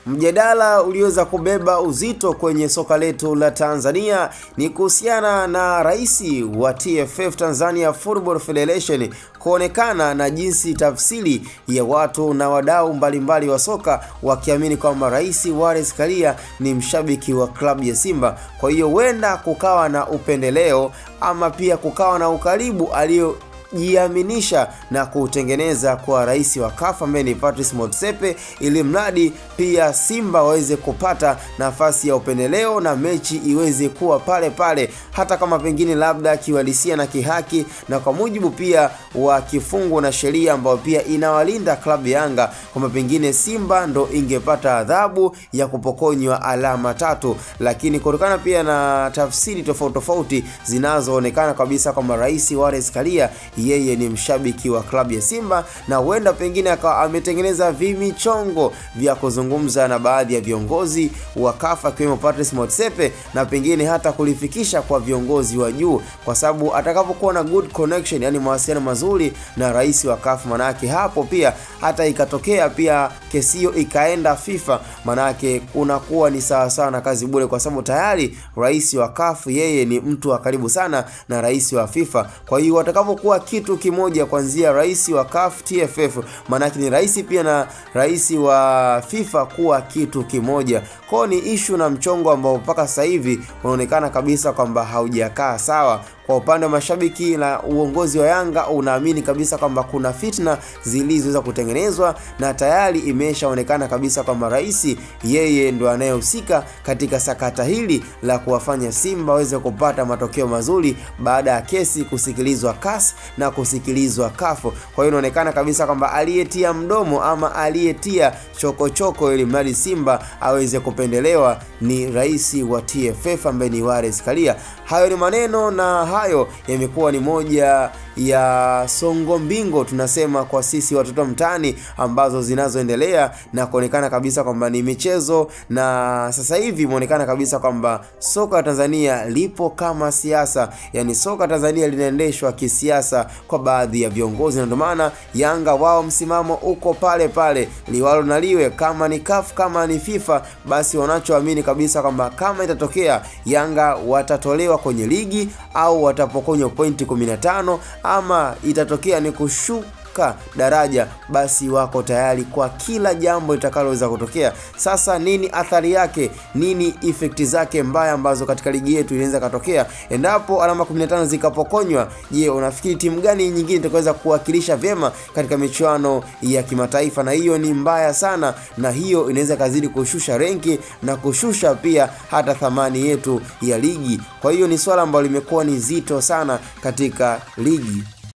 Mjadala uliweza kubeba uzito kwenye soka letu la Tanzania ni kuhusiana na rais wa TFF Tanzania Football Federation kuonekana na jinsi tafsiri ya watu na wadau mbalimbali wa soka wakiamini kwamba Rais Wallace Karia ni mshabiki wa klabu ya Simba. Kwa hiyo huenda kukawa na upendeleo ama pia kukawa na ukaribu jiaminisha na kutengeneza kwa rais wa CAF ambaye ni Patrice Motsepe, ili mradi pia Simba waweze kupata nafasi ya upendeleo na mechi iweze kuwa pale pale, hata kama pengine labda kiwalisia na kihaki na kwa mujibu pia wa kifungu na sheria ambayo pia inawalinda klabu Yanga, kwamba pengine Simba ndo ingepata adhabu ya kupokonywa alama 3. Lakini kutokana pia na tafsiri tofauti zinazoonekana kabisa kwamba Rais Wallace Karia yeye ni mshabiki wa klabu ya Simba, na huenda pengine akawa ametengeneza vimichongo vya kuzungumza na baadhi ya viongozi wa CAF akiwemo Patrice Motsepe, na pengine hata kulifikisha kwa viongozi wa juu, kwa sababu atakapokuwa na good connection, yani mawasiliano mazuri na rais wa CAF, manake hapo pia hata ikatokea pia kesi hiyo ikaenda FIFA, manake unakuwa ni sawa sawa na kazi bure, kwa sababu tayari rais wa CAF yeye ni mtu wa karibu sana na rais wa FIFA. Kwa hiyo watakapokuwa kitu kimoja kuanzia rais wa CAF TFF, manake ni rais pia na rais wa FIFA kuwa kitu kimoja. Kwa ni issue na mchongo ambao mpaka sasa hivi unaonekana kabisa kwamba haujakaa sawa. Kwa upande wa mashabiki na uongozi wa Yanga unaamini kabisa kwamba kuna fitna zilizoweza kutengenezwa, na tayari imeshaonekana kabisa kwamba rais yeye ndo anayehusika katika sakata hili la kuwafanya Simba waweze kupata matokeo mazuri baada ya kesi kusikilizwa CAS na kusikilizwa CAF. Kwa hiyo inaonekana kabisa kwamba aliyetia mdomo ama aliyetia chokochoko ili mradi Simba aweze kupendelewa ni rais wa TFF ambaye ni Wallace Karia. Hayo ni maneno na hayo yamekuwa ni moja ya songo mbingo tunasema kwa sisi watoto mtaani ambazo zinazoendelea na kuonekana kabisa kwamba ni michezo, na sasa hivi imeonekana kabisa kwamba soka la Tanzania lipo kama siasa, yani soka Tanzania linaendeshwa kisiasa kwa baadhi ya viongozi, na ndio maana Yanga wao msimamo uko pale pale liwalo na liwe, kama ni CAF kama ni FIFA, basi wanachoamini kabisa kwamba kama itatokea Yanga watatolewa kwenye ligi au watapokonywa pointi 15 ama itatokea ni kushuka daraja, basi wako tayari kwa kila jambo litakaloweza kutokea. Sasa nini athari yake, nini effect zake mbaya ambazo katika ligi yetu inaweza katokea endapo alama 15 zikapokonywa? Je, unafikiri timu gani nyingine itakaweza kuwakilisha vyema katika michuano ya kimataifa? Na hiyo ni mbaya sana, na hiyo inaweza kazidi kushusha renki na kushusha pia hata thamani yetu ya ligi. Kwa hiyo ni swala ambalo limekuwa ni zito sana katika ligi.